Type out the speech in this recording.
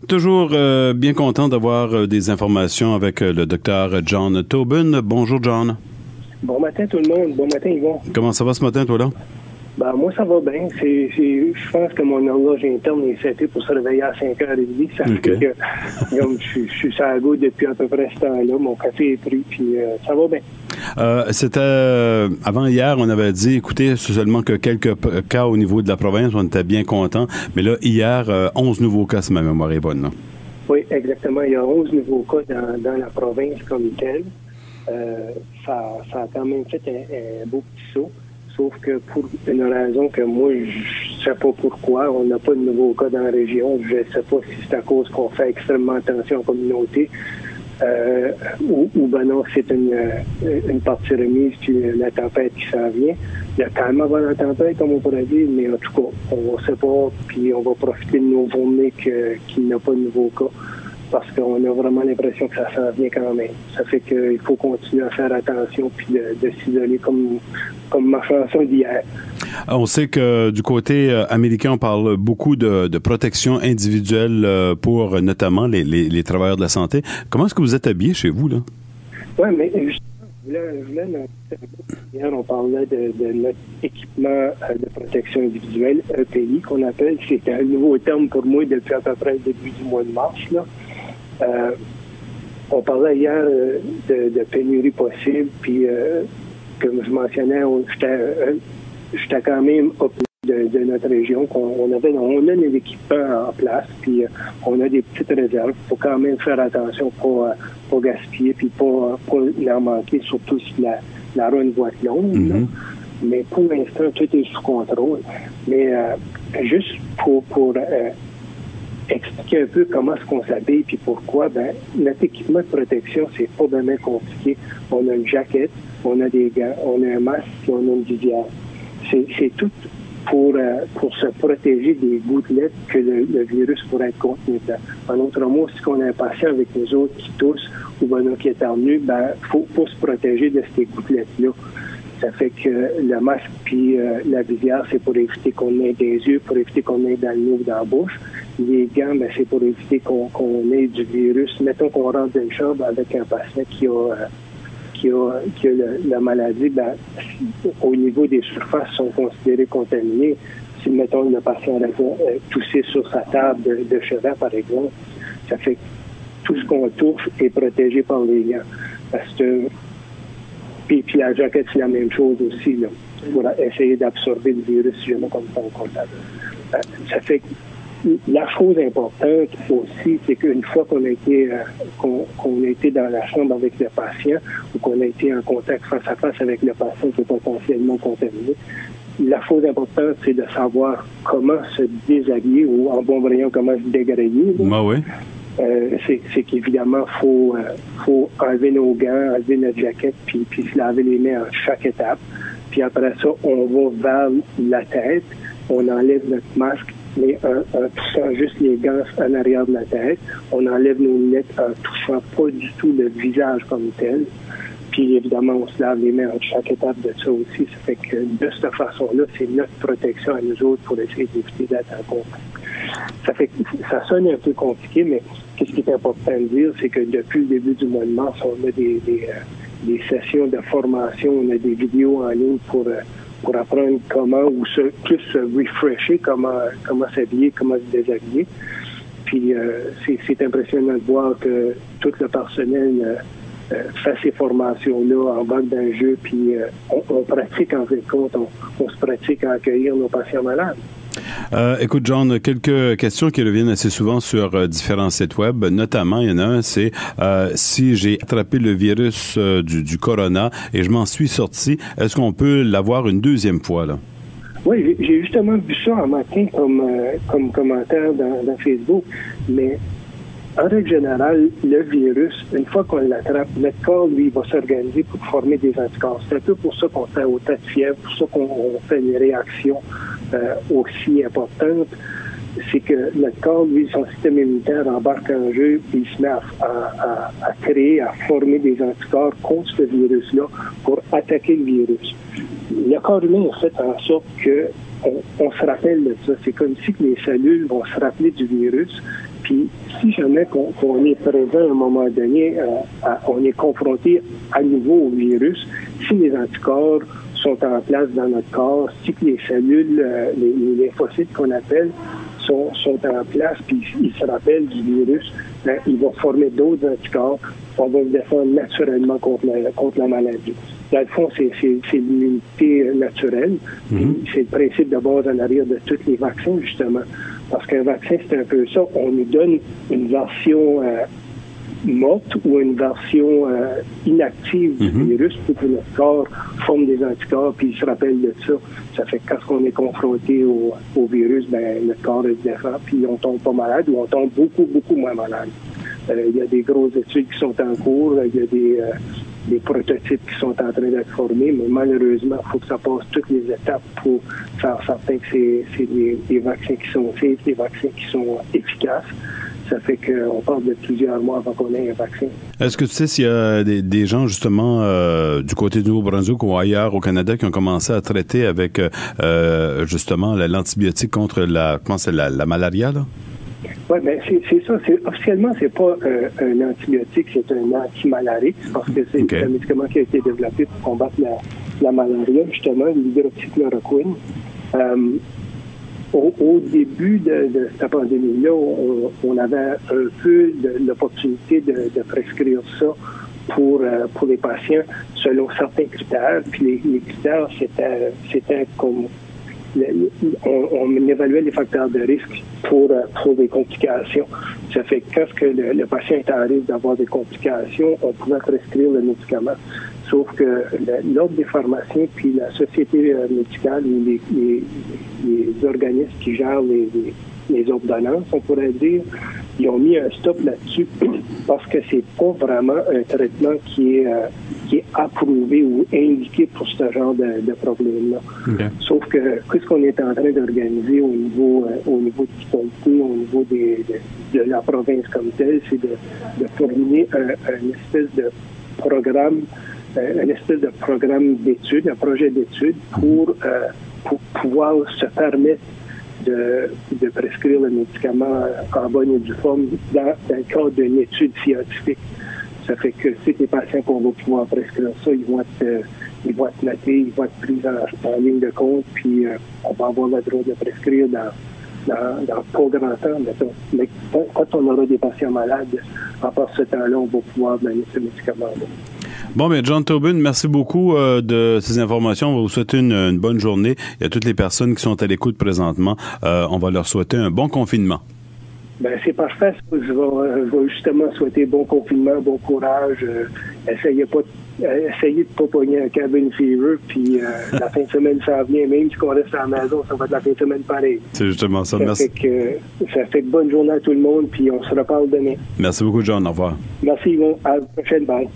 Toujours bien content d'avoir des informations avec le docteur John Tobin. Bonjour, John. Bon matin, tout le monde. Bon matin, Yvon. Comment ça va ce matin, toi, là? Ben, moi, ça va bien. Je pense que mon horloge interne est setée pour se réveiller à 5h30. Ça fait que je suis sur la gauche depuis à peu près ce temps-là. Mon café est pris, puis ça va bien. C'était avant hier, on avait dit, écoutez, c'est seulement que quelques cas au niveau de la province, on était bien contents. Mais là, hier, 11 nouveaux cas, si ma mémoire est bonne. Là. Oui, exactement. Il y a 11 nouveaux cas dans la province comme telle. Ça a quand même fait un beau petit saut. Sauf que pour une raison que moi, je sais pas pourquoi, on n'a pas de nouveaux cas dans la région. Je sais pas si c'est à cause qu'on fait extrêmement attention en communauté ou ben non, c'est une partie remise puis la tempête qui s'en vient. Il y a quand même avant la tempête, comme on pourrait dire, mais en tout cas, on ne sait pas, puis on va profiter de nos journées qu'il n'y a pas de nouveaux cas. Parce qu'on a vraiment l'impression que ça s'en vient quand même. Ça fait qu'il faut continuer à faire attention puis de s'isoler comme ma chanson d'hier. On sait que du côté américain, on parle beaucoup de protection individuelle pour notamment les travailleurs de la santé. Comment est-ce que vous êtes habillés chez vous, là? Oui, mais justement, hier, on parlait de notre équipement de protection individuelle, EPI, qu'on appelle. C'était un nouveau terme pour moi depuis à peu près le début du mois de mars, là. On parlait hier de pénurie possible, puis comme je mentionnais, j'étais quand même de notre région. On a des équipements en place, puis on a des petites réserves. Il faut quand même faire attention pour pas gaspiller, puis pas en manquer, surtout si la run va être longue. Mm-hmm. Mais pour l'instant, tout est sous contrôle. Mais juste pour expliquer un peu comment est-ce qu'on s'habille puis pourquoi, notre équipement de protection, c'est pas vraiment compliqué. On a une jaquette, on a des gants, on a un masque et on a une visière. C'est tout pour se protéger des gouttelettes que le virus pourrait être contenu dedans. En d'autres mots, si on a un patient avec nous autres qui tousse ou qui est éternue, faut se protéger de ces gouttelettes-là. Ça fait que le masque puis la visière, c'est pour éviter qu'on ait des yeux, pour éviter qu'on ait dans le nez ou dans la bouche. Les gants, c'est pour éviter qu'on ait du virus. Mettons qu'on rentre dans une chambre avec un patient qui a la maladie, au niveau des surfaces sont considérées contaminées. Si, mettons, le patient a toussé sur sa table de chevet, par exemple, ça fait que tout ce qu'on touche est protégé par les gants. Parce que Puis la jaquette, c'est la même chose aussi, là, pour essayer d'absorber le virus si jamais comme ça on contact. Ça fait que la chose importante aussi, c'est qu'une fois qu'on a été dans la chambre avec le patient ou qu'on a été en contact face à face avec le patient qui est potentiellement contaminé, la chose importante, c'est de savoir comment se déshabiller ou en bon voyant comment se dégrader. Oui. C'est qu'évidemment, faut enlever nos gants, enlever notre jaquette, puis se laver les mains à chaque étape. Puis après ça, on va vers la tête, on enlève notre masque, mais en touchant juste les gants en arrière de la tête. On enlève nos lunettes en touchant pas du tout le visage comme tel. Puis évidemment, on se lave les mains à chaque étape de ça aussi. Ça fait que de cette façon-là, c'est notre protection à nous autres pour essayer d'éviter d'être en contact. Ça fait que ça sonne un peu compliqué, mais qu'est-ce qui est important de dire, c'est que depuis le début du mois de mars, on a des sessions de formation, on a des vidéos en ligne pour apprendre comment, ou plus se refresher, comment s'habiller, comment se déshabiller. Puis c'est impressionnant de voir que tout le personnel fait ces formations-là, embarque dans le jeu, puis on pratique en fin de compte, on se pratique à accueillir nos patients malades. Écoute, John, quelques questions qui reviennent assez souvent sur différents sites web. Notamment, il y en a un, c'est si j'ai attrapé le virus du corona et je m'en suis sorti, est-ce qu'on peut l'avoir une deuxième fois, là? Oui, j'ai justement vu ça un matin comme commentaire dans Facebook, mais en règle générale, le virus, une fois qu'on l'attrape, notre corps, lui, va s'organiser pour former des anticorps. C'est un peu pour ça qu'on fait autant de fièvre, pour ça qu'on fait une réaction aussi importante. C'est que notre corps, lui, son système immunitaire embarque en jeu, puis il se met à créer, à former des anticorps contre ce virus-là pour attaquer le virus. Le corps humain a fait en sorte que on se rappelle de ça. C'est comme si que les cellules vont se rappeler du virus Puis, si jamais qu'on est présent à un moment donné, on est confronté à nouveau au virus, si les anticorps sont en place dans notre corps, si les cellules, les lymphocytes qu'on appelle, sont en place, puis ils se rappellent du virus, ben, ils vont former d'autres anticorps, on va se défendre naturellement contre la maladie. Dans le fond, c'est l'immunité naturelle. C'est le principe de base en arrière de tous les vaccins, justement. Parce qu'un vaccin, c'est un peu ça. On nous donne une version morte ou une version inactive du virus pour que notre corps forme des anticorps puis il se rappelle de ça. Ça fait que quand on est confronté au virus, ben notre corps se défend puis on tombe pas malade ou on tombe beaucoup, beaucoup moins malade. Il y a des grosses études qui sont en cours, il y a des prototypes qui sont en train d'être formés, mais malheureusement, il faut que ça passe toutes les étapes pour faire certain que c'est des vaccins qui sont safe, des vaccins qui sont efficaces. Ça fait qu'on parle de plusieurs mois avant qu'on ait un vaccin. Est-ce que tu sais s'il y a des gens, justement, du côté du Nouveau-Brunswick ou ailleurs au Canada qui ont commencé à traiter avec, justement, l'antibiotique contre la malaria, là? Oui, bien, c'est ça. Officiellement, c'est pas un antibiotique, c'est un antimalarique, parce que c'est un médicament qui a été développé pour combattre la malaria, justement, l'hydroxychloroquine. Au début de cette pandémie-là, on avait un peu l'opportunité de prescrire ça pour les patients selon certains critères. Puis les critères, c'était comme on évaluait les facteurs de risque pour des complications. Ça fait que quand le patient est en risque d'avoir des complications, on pouvait prescrire le médicament. Sauf que l'Ordre des pharmaciens puis la société médicale ou les organismes qui gèrent les ordonnances, on pourrait dire, ils ont mis un stop là-dessus parce que c'est pas vraiment un traitement qui est approuvé ou indiqué pour ce genre de problème-là. Okay. Sauf que ce qu'on est en train d'organiser au niveau du comité, au niveau de la province comme telle, c'est de formuler un espèce de programme d'études, un projet d'études pour pouvoir se permettre de prescrire le médicament en bonne et due forme dans le cadre d'une étude scientifique. Ça fait que ces patients qu'on va pouvoir prescrire ça, ils vont être notés, ils vont être pris en ligne de compte, puis on va avoir le droit de prescrire dans pas grand temps, mettons. Mais quand on aura des patients malades, à part ce temps-là, on va pouvoir donner ce médicament-là. Bon, bien, John Tobin, merci beaucoup de ces informations. On va vous souhaiter une bonne journée. Et à toutes les personnes qui sont à l'écoute présentement, on va leur souhaiter un bon confinement. Ben c'est parfait. Je vais justement souhaiter bon confinement, bon courage. Essayez de pas pogner un cabin fever, puis la fin de semaine, ça vient. Même si on reste à la maison, ça va être la fin de semaine pareil. C'est justement ça. Merci. Ça fait que bonne journée à tout le monde, puis on se reparle demain. Merci beaucoup, John. Au revoir. Merci, Yvon. À la prochaine. Bye.